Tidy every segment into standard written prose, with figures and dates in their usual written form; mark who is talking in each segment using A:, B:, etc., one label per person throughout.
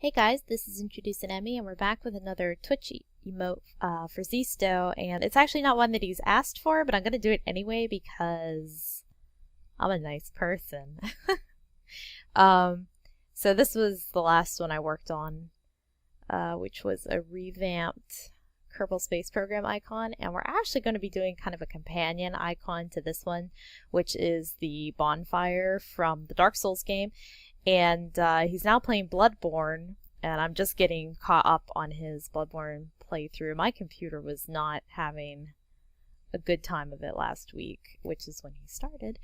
A: Hey guys, this is IntroducingEmy, and we're back with another Twitch emote for Zisteau, and it's actually not one that he's asked for, but I'm going to do it anyway because I'm a nice person. So this was the last one I worked on, which was a revamped Kerbal Space Program icon, and we're actually going to be doing kind of a companion icon to this one, which is the bonfire from the Dark Souls game. And he's now playing Bloodborne, and I'm just getting caught up on his Bloodborne playthrough. My computer was not having a good time of it last week, which is when he started.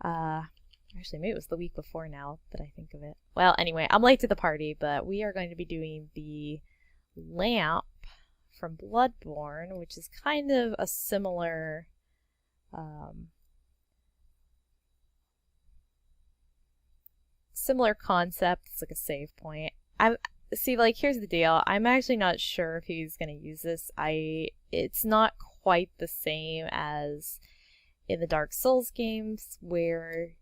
A: Actually, maybe it was the week before now that I think of it. Well, anyway, I'm late to the party, but we are going to be doing the lamp from Bloodborne, which is kind of a similar concept. It's like a save point. Here's the deal. I'm actually not sure if he's gonna use this. It's not quite the same as in the Dark Souls games where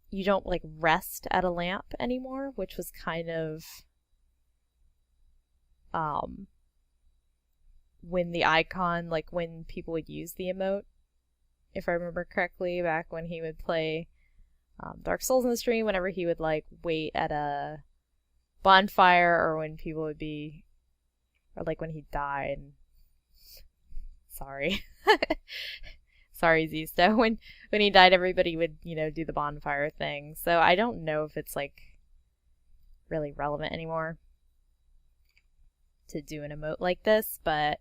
A: you don't like rest at a lamp anymore, which was kind of when the icon, like when people would use the emote, if I remember correctly, back when he would play Dark Souls in the stream, whenever he would like wait at a bonfire, or when people would be, or like when he died. Sorry. Sorry, Zisteau. When he died, everybody would, do the bonfire thing. So I don't know if it's like really relevant anymore to do an emote like this, but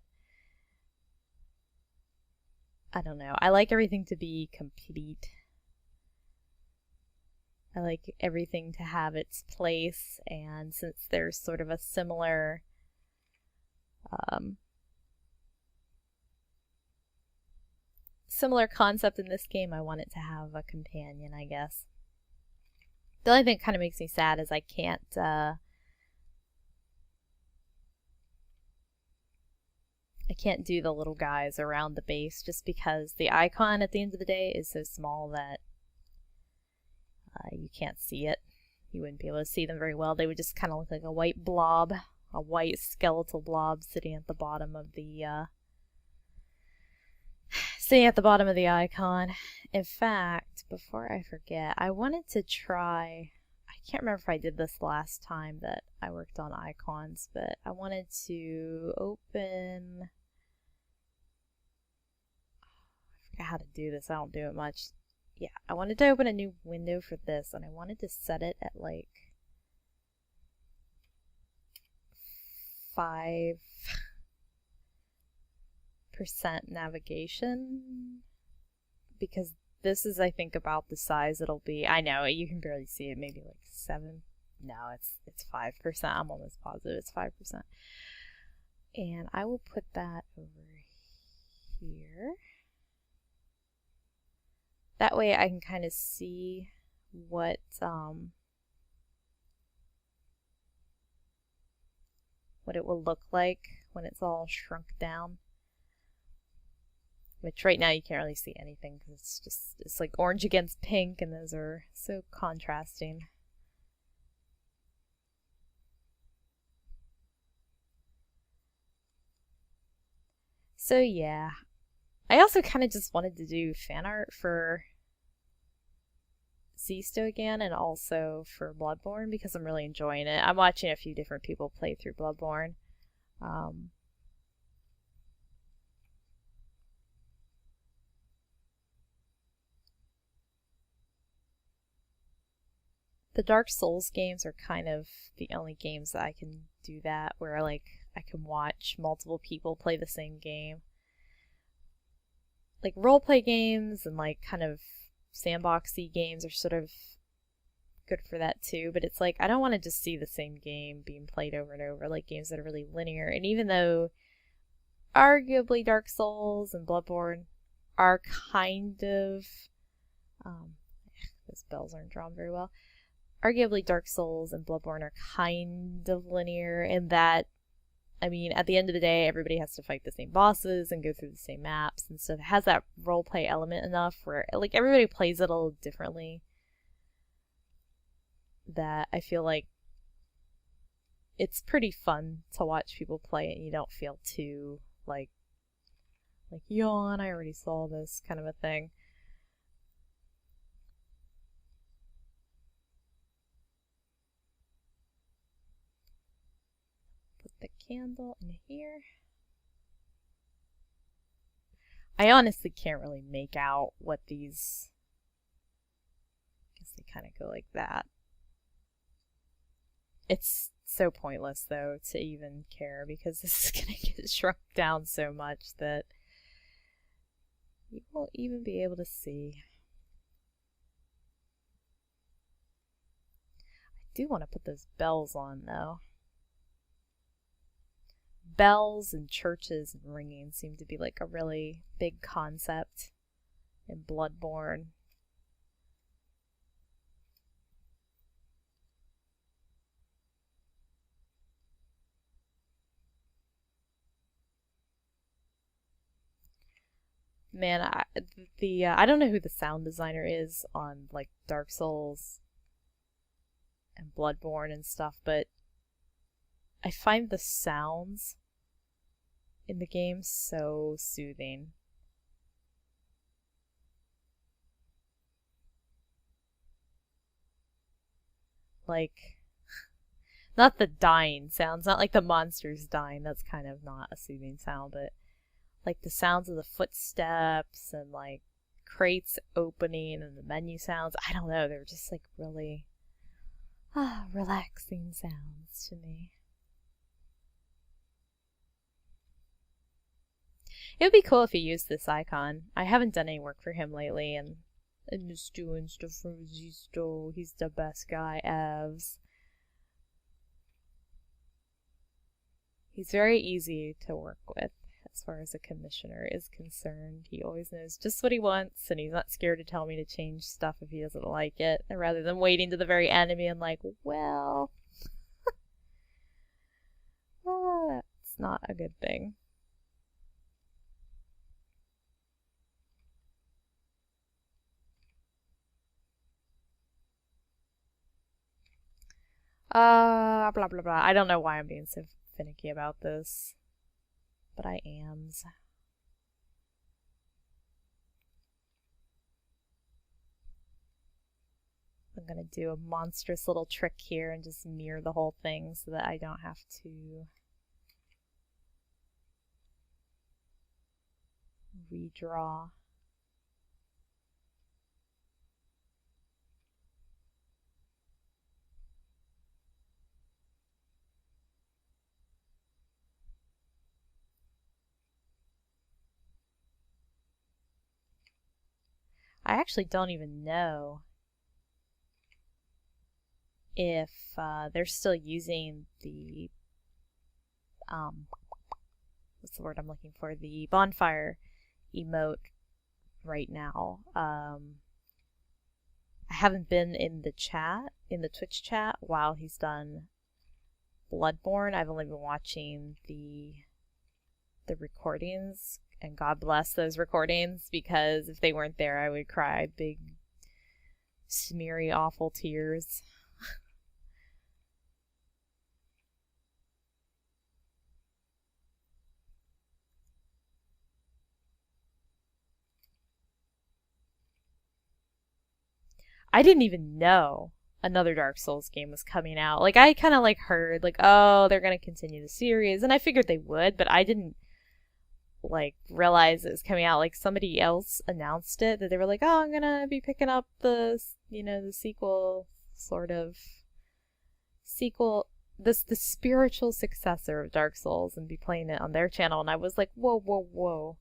A: I don't know. I like everything to be complete. I like everything to have its place, and since there's sort of a similar concept in this game, I want it to have a companion, I guess. The only thing that kind of makes me sad is I can't do the little guys around the base, just because the icon at the end of the day is so small that you can't see it. You wouldn't be able to see them very well. They would just kind of look like a white blob, a white skeletal blob sitting at the bottom of the icon. In fact, before I forget, I wanted to try, I can't remember if I did this last time that I worked on icons, but I wanted to open, I forget how to do this, I don't do it much. Yeah, I wanted to open a new window for this, and I wanted to set it at like 5% navigation, because this is, I think, about the size it'll be. I know, you can barely see it, maybe like 7. No, it's 5%. I'm almost positive it's 5%. And I will put that over here. That way I can kind of see what it will look like when it's all shrunk down. Which right now you can't really see anything because it's like orange against pink, and those are so contrasting. So yeah. I also kind of just wanted to do fan art for Zisteau again, and also for Bloodborne, because I'm really enjoying it. I'm watching a few different people play through Bloodborne. The Dark Souls games are kind of the only games that I can do that, where like I can watch multiple people play the same game. Like roleplay games and like kind of sandboxy games are sort of good for that too, but it's like I don't want to just see the same game being played over and over, like games that are really linear. And even though arguably Dark Souls and Bloodborne are kind of those bells aren't drawn very well. Arguably Dark Souls and Bloodborne are kind of linear in that, I mean, at the end of the day, everybody has to fight the same bosses and go through the same maps and stuff. It has that roleplay element enough where, like, everybody plays it a little differently, that I feel like it's pretty fun to watch people play it and you don't feel too like yawn, I already saw this kind of a thing. Put the candle in here. I honestly can't really make out what these, I guess they kind of go like that. It's so pointless though to even care because this is going to get shrunk down so much that you won't even be able to see. I do want to put those bells on though. Bells and churches and ringing seem to be like a really big concept in Bloodborne. Man, I don't know who the sound designer is on like Dark Souls and Bloodborne and stuff, but I find the sounds in the game so soothing. Like, not the dying sounds, not like the monsters dying, that's kind of not a soothing sound, but like the sounds of the footsteps and like crates opening and the menu sounds. I don't know, they're just like really relaxing sounds to me. It would be cool if he used this icon. I haven't done any work for him lately, and I'm just doing stuff for Zisteau. He's the best guy, Evs. He's very easy to work with as far as a commissioner is concerned. He always knows just what he wants, and he's not scared to tell me to change stuff if he doesn't like it, rather than waiting to the very end and being like, well, that's not a good thing. Blah blah blah. I don't know why I'm being so finicky about this, but I am. I'm gonna do a monstrous little trick here and just mirror the whole thing so that I don't have to redraw. I actually don't even know if they're still using the what's the word I'm looking for? The bonfire emote right now. I haven't been in the chat, in the Twitch chat, while he's done Bloodborne. I've only been watching the recordings, and God bless those recordings, because if they weren't there I would cry big smeary awful tears. I didn't even know another Dark Souls game was coming out. Like, I kind of like heard like, oh, they're gonna continue the series, and I figured they would, but I didn't like realize it was coming out. Like, somebody else announced it, that they were like, oh, I'm gonna be picking up the, you know, the sequel, sort of sequel, the spiritual successor of Dark Souls, and be playing it on their channel. And I was like, whoa, whoa, whoa,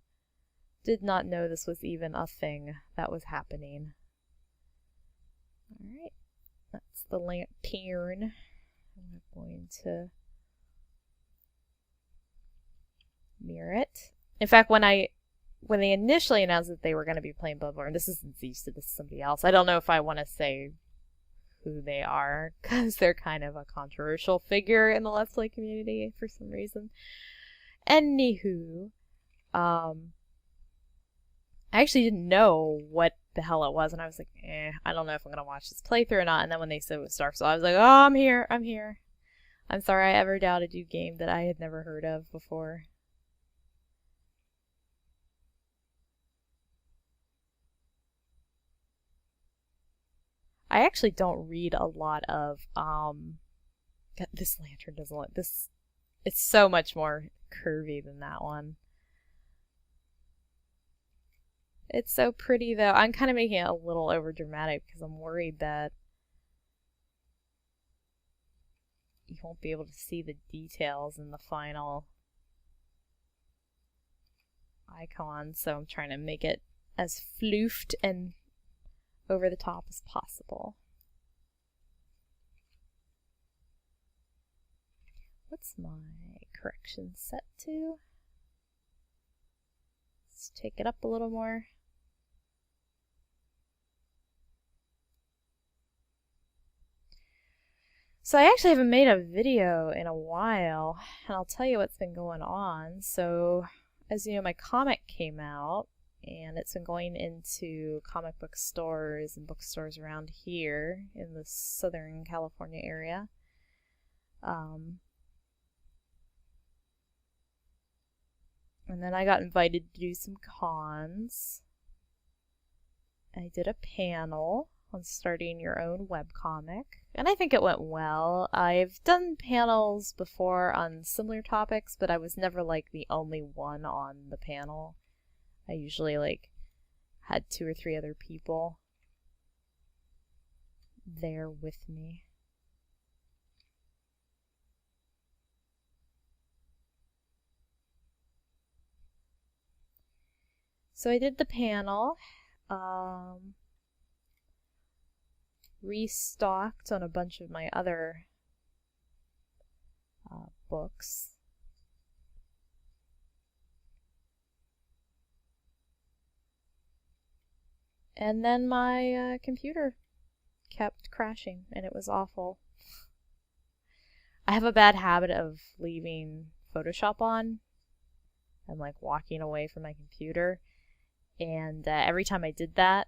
A: did not know this was even a thing that was happening. Alright, that's the lantern. I'm going to mirror it. In fact, when they initially announced that they were going to be playing Bloodborne, this isn't Zisteau, this is somebody else. I don't know if I want to say who they are, because they're kind of a controversial figure in the Let's Play community for some reason. Anywho, I actually didn't know what the hell it was, and I was like, I don't know if I'm gonna watch this playthrough or not. And then when they said it was Dark Souls, I was like, oh, I'm here. I'm I'm sorry I ever doubted you, game that I had never heard of before. I actually don't read a lot of, God, this lantern doesn't look, this, it's so much more curvy than that one. It's so pretty though. I'm kind of making it a little over dramatic because I'm worried that you won't be able to see the details in the final icon, so I'm trying to make it as floofed and over the top as possible. What's my correction set to? Let's take it up a little more. So I actually haven't made a video in a while, and I'll tell you what's been going on. So, as you know, my comic came out, and it's been going into comic book stores and bookstores around here in the Southern California area. And then I got invited to do some cons. I did a panel on starting your own webcomic, and I think it went well. I've done panels before on similar topics, but I was never like the only one on the panel. I usually like had 2 or 3 other people there with me. So I did the panel, restocked on a bunch of my other books. And then my computer kept crashing, and it was awful. I have a bad habit of leaving Photoshop on and like walking away from my computer, and every time I did that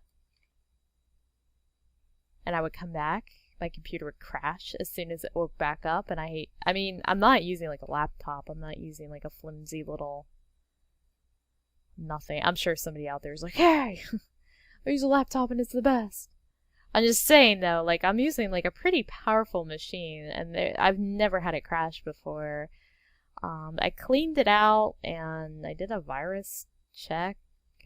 A: and I would come back, my computer would crash as soon as it woke back up. And I mean, I'm not using like a laptop, I'm not using like a flimsy little nothing. I'm sure somebody out there is like, hey, I use a laptop and it's the best. I'm just saying though, like I'm using like a pretty powerful machine, and I've never had it crash before. I cleaned it out and I did a virus check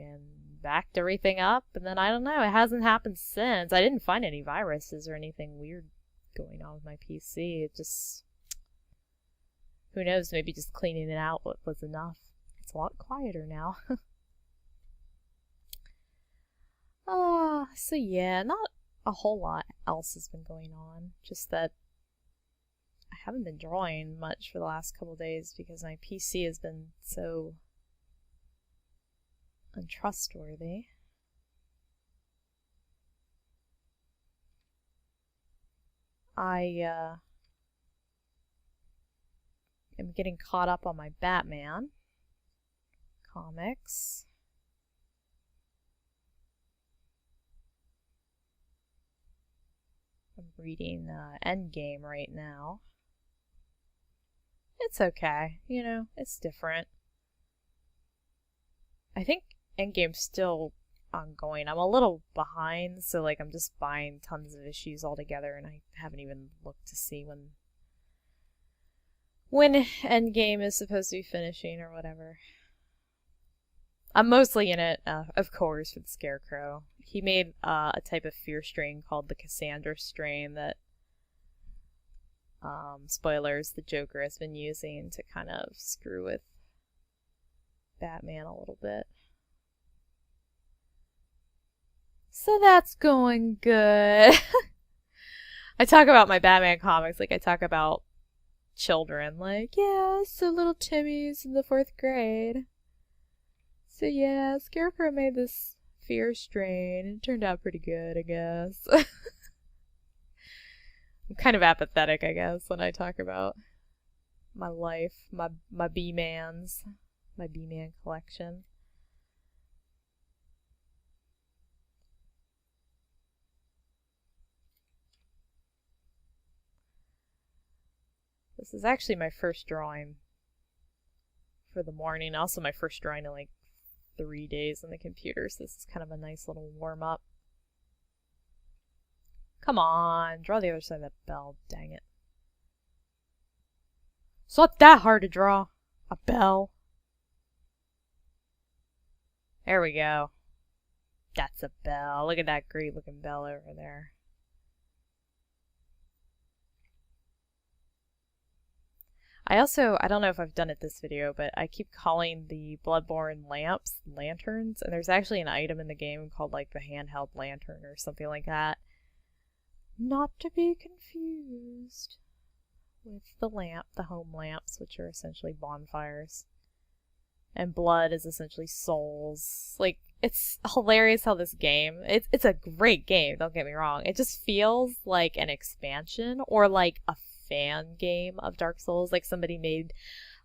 A: and backed everything up, and then I don't know, it hasn't happened since. I didn't find any viruses or anything weird going on with my PC. It just, who knows, maybe just cleaning it out was enough. It's a lot quieter now. So yeah, not a whole lot else has been going on. Just that I haven't been drawing much for the last couple days because my PC has been so untrustworthy. I am getting caught up on my Batman comics. I'm reading Endgame right now. It's okay, you know, it's different. I think Endgame's still ongoing. I'm a little behind, so like I'm just buying tons of issues all together, and I haven't even looked to see when Endgame is supposed to be finishing or whatever. I'm mostly in it, of course, for the Scarecrow. He made a type of fear strain called the Cassandra strain that, spoilers, the Joker has been using to kind of screw with Batman a little bit. So that's going good. I talk about my Batman comics like I talk about children. Like, yeah, so little Timmy's in the 4th grade. So yeah, Scarecrow made this fear strain. It turned out pretty good, I guess. I'm kind of apathetic, I guess, when I talk about my life, my B-Mans, my B-Man collection. This is actually my first drawing for the morning. Also my first drawing in like 3 days on the computer, so this is kind of a nice little warm-up. Come on, draw the other side of that bell, dang it. It's not that hard to draw a bell. There we go. That's a bell. Look at that great looking bell over there. I don't know if I've done it this video, but I keep calling the Bloodborne lamps lanterns, and there's actually an item in the game called like the handheld lantern or something like that. Not to be confused with the home lamps, which are essentially bonfires. And blood is essentially souls. Like, it's hilarious how this game, it's a great game, don't get me wrong. It just feels like an expansion or like a fan game of Dark Souls. Like somebody made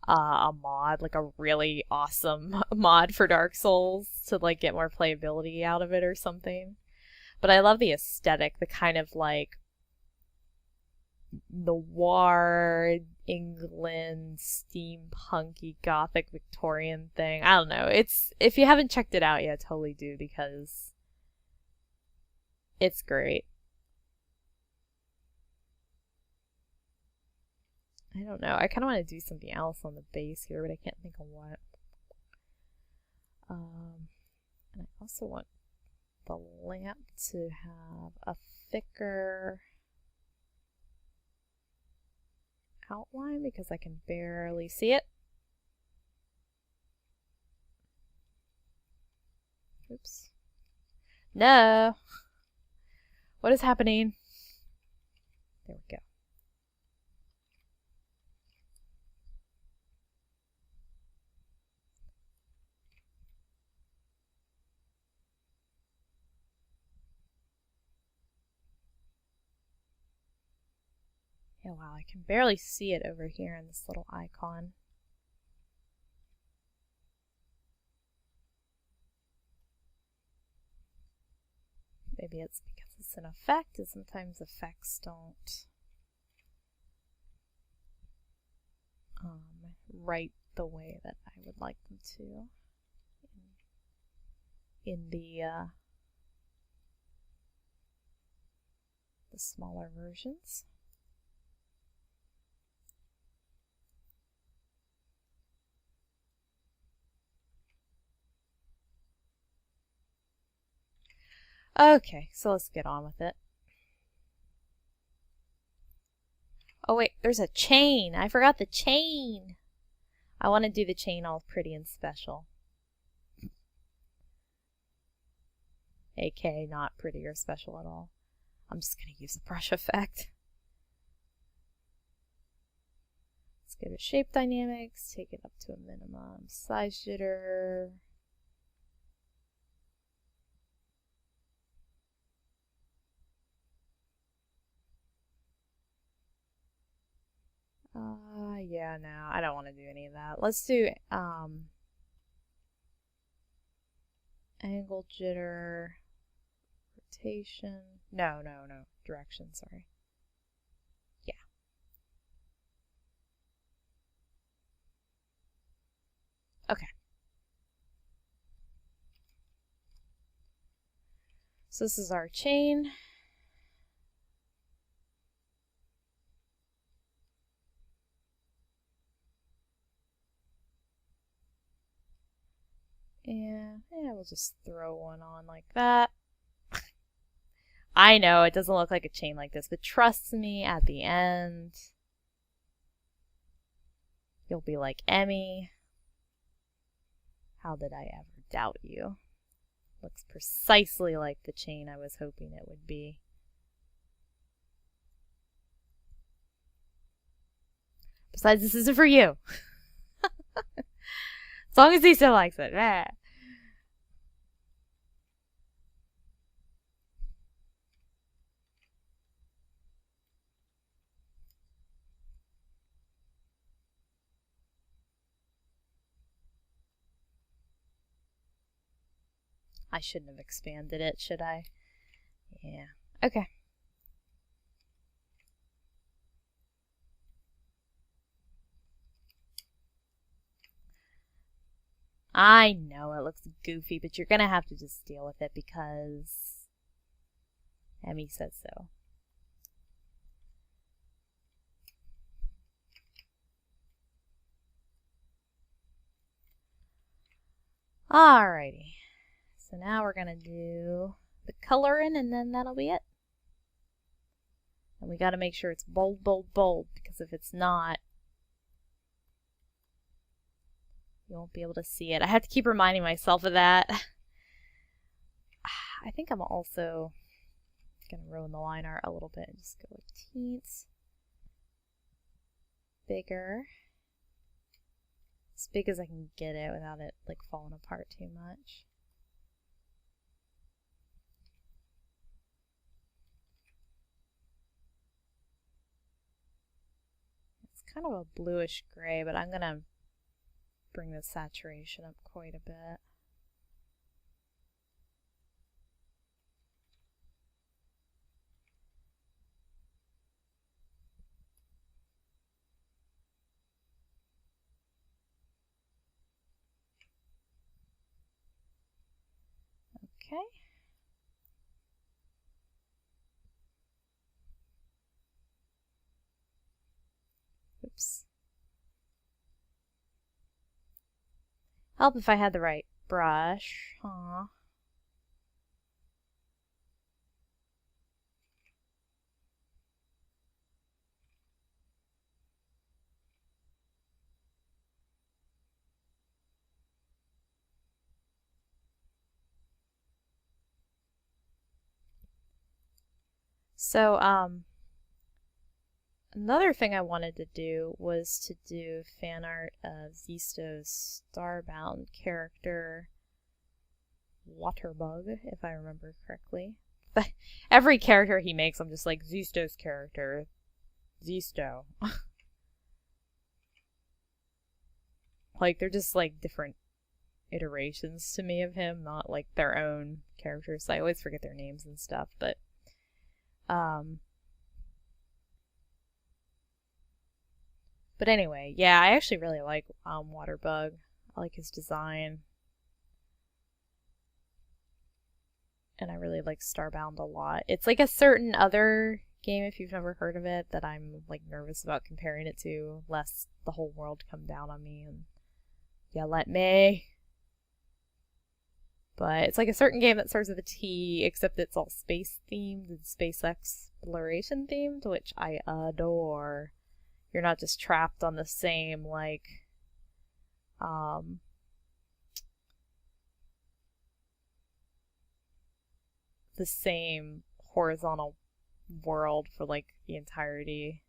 A: a mod, like a really awesome mod for Dark Souls to like get more playability out of it or something. But I love the aesthetic, the kind of like noir England steampunky gothic Victorian thing. I don't know. If you haven't checked it out yet, totally do, because it's great. I don't know. I kind of want to do something else on the base here, but I can't think of what. And I also want the lamp to have a thicker outline because I can barely see it. Oops. No! What is happening? There we go. Yeah, wow, I can barely see it over here in this little icon. Maybe it's because it's an effect, and sometimes effects don't write the way that I would like them to in the smaller versions. Okay, so let's get on with it. Oh wait, there's a chain! I forgot the chain! I want to do the chain all pretty and special. AK, not pretty or special at all. I'm just going to use a brush effect. Let's go to shape dynamics, take it up to a minimum, size jitter. Yeah, no, I don't want to do any of that. Let's do, angle jitter, rotation. No, direction, sorry. Yeah. Okay. So this is our chain. And yeah, we'll just throw one on like that. I know it doesn't look like a chain like this, but trust me, at the end, you'll be like, Emmy, how did I ever doubt you? Looks precisely like the chain I was hoping it would be. Besides, this isn't for you. As long as Zisteau likes it. I shouldn't have expanded it, should I? Yeah. Okay. I know it looks goofy, but you're gonna have to just deal with it because Emmy says so. Alrighty. So now we're gonna do the coloring and then that'll be it. And we gotta make sure it's bold, bold, bold, because if it's not, you won't be able to see it. I have to keep reminding myself of that. I think I'm also gonna ruin the line art a little bit and just go with teens. Bigger. As big as I can get it without it like falling apart too much. It's kind of a bluish gray, but I'm gonna bring the saturation up quite a bit. Okay. Oops. Help if I had the right brush. Aw. So, another thing I wanted to do was to do fan art of Zistau's Starbound character, Waterbug, if I remember correctly. But every character he makes, I'm just like, Zistau's character, Zisteau. Like, they're just like different iterations to me of him, not like their own characters. I always forget their names and stuff, but but anyway, yeah, I actually really like Waterbug. I like his design. And I really like Starbound a lot. It's like a certain other game, if you've never heard of it, that I'm like nervous about comparing it to, lest the whole world come down on me and yell at me. But it's like a certain game that starts with a T, except it's all space themed and space exploration themed, which I adore. You're not just trapped on the same, like, the same horizontal world for like the entirety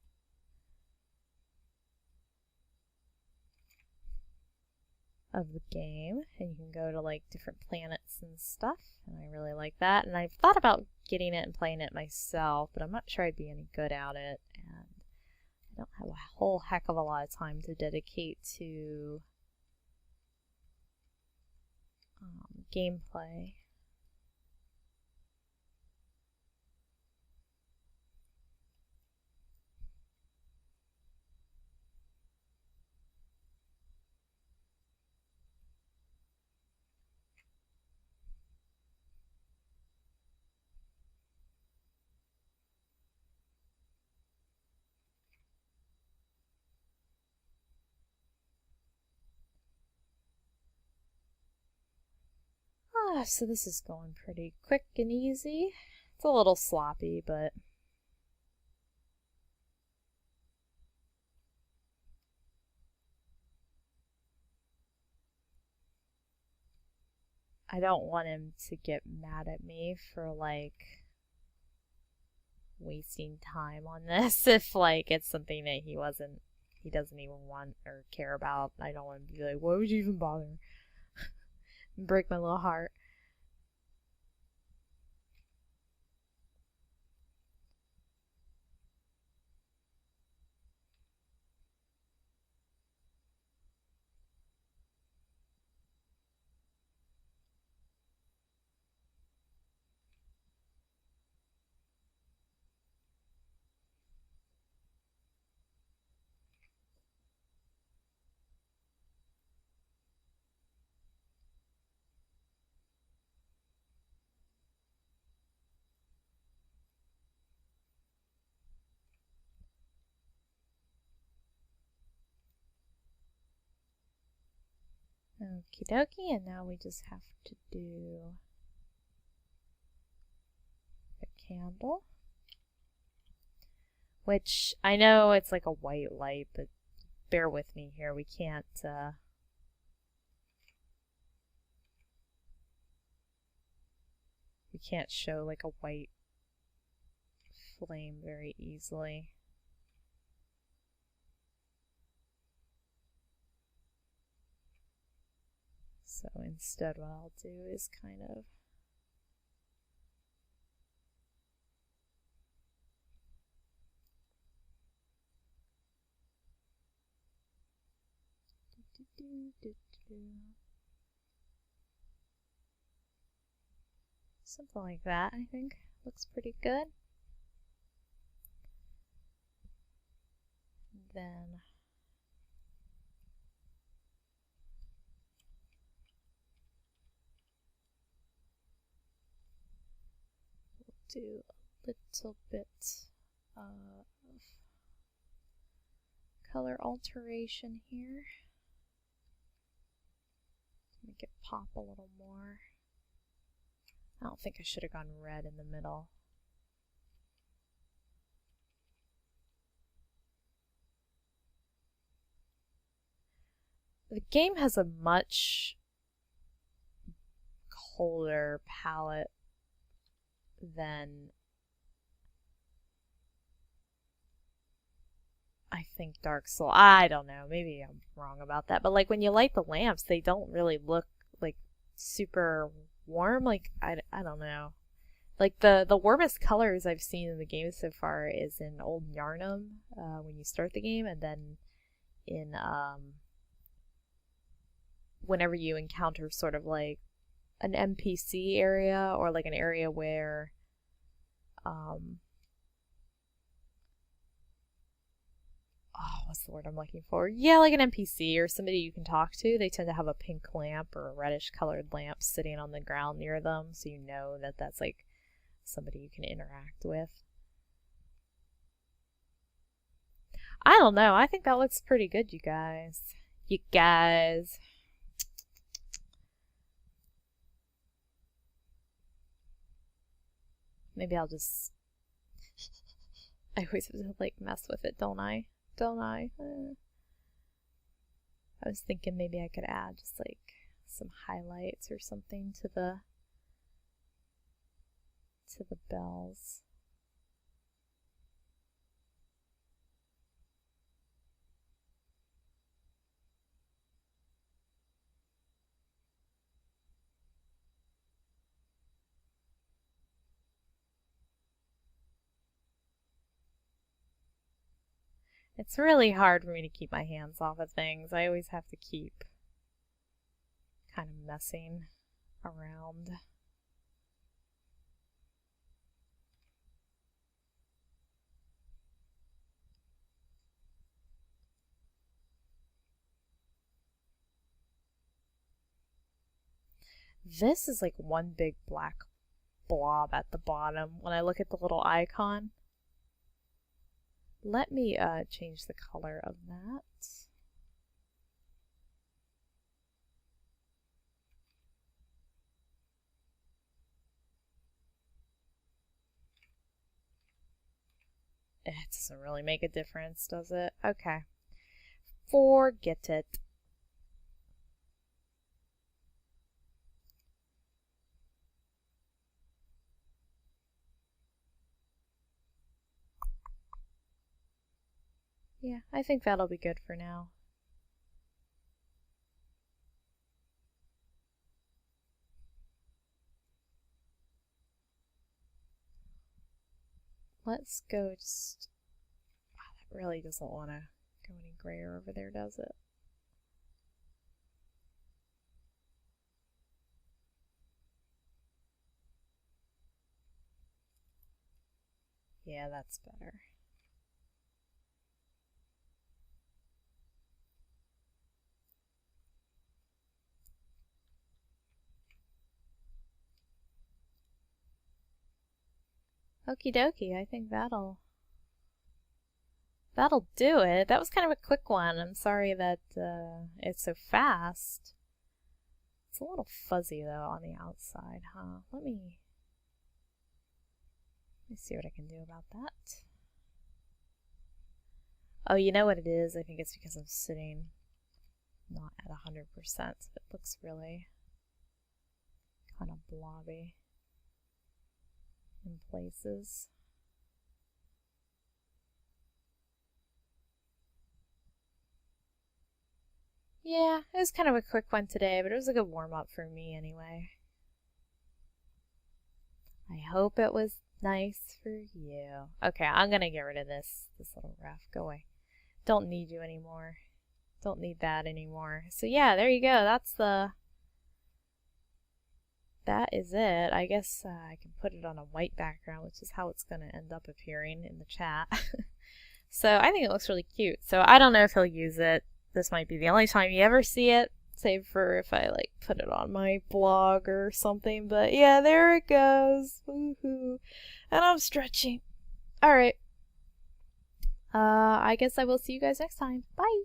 A: of the game, and you can go to like different planets and stuff, and I really like that. And I've thought about getting it and playing it myself, but I'm not sure I'd be any good at it, and I don't have a whole heck of a lot of time to dedicate to gameplay. So this is going pretty quick and easy. It's a little sloppy, but I don't want him to get mad at me for like wasting time on this if like it's something that he doesn't even want or care about. I don't want to be like, why would you even bother? Break my little heart. Okie dokie, and now we just have to do a candle. Which, I know it's like a white light, but bear with me here. We can't show like a white flame very easily. So instead what I'll do is kind of something like that, I think. Looks pretty good. Then we'll do a little bit of color alteration here. Make it pop a little more. I don't think I should have gone red in the middle. The game has a much colder palette than I think Dark Soul. I don't know, maybe I'm wrong about that, but like when you light the lamps, they don't really look like super warm. Like I don't know. Like the warmest colors I've seen in the game so far is in Old Yarnum when you start the game, and then in whenever you encounter sort of like an NPC area or like an area where what's the word I'm looking for? Yeah, like an NPC or somebody you can talk to. They tend to have a pink lamp or a reddish colored lamp sitting on the ground near them, so you know that that's like somebody you can interact with. I don't know. I think that looks pretty good, you guys. You guys. Maybe I'll just... I always have to like mess with it, don't I? Don't I? I was thinking maybe I could add just like some highlights or something to the bells. It's really hard for me to keep my hands off of things. I always have to keep kind of messing around. This is like one big black blob at the bottom when I look at the little icon. Let me change the color of that. It doesn't really make a difference, does it? Okay. Forget it. Yeah, I think that'll be good for now. Let's go just... Wow, that really doesn't want to go any grayer over there, does it? Yeah, that's better. Okie dokie, I think that'll do it. That was kind of a quick one. I'm sorry that it's so fast. It's a little fuzzy though on the outside, huh? Let me see what I can do about that. Oh, you know what it is? I think it's because I'm sitting not at 100%, so it looks really kind of blobby in places. Yeah, it was kind of a quick one today, but it was a good warm-up for me anyway. I hope it was nice for you. Okay, I'm gonna get rid of this little ref. Go away. Don't need you anymore. Don't need that anymore. So yeah, there you go. That is it. I guess I can put it on a white background, which is how it's gonna end up appearing in the chat. So I think it looks really cute. So I don't know if he'll use it. This might be the only time you ever see it, save for if I like put it on my blog or something. But yeah, there it goes. Woohoo. And I'm stretching. Alright. I guess I will see you guys next time. Bye.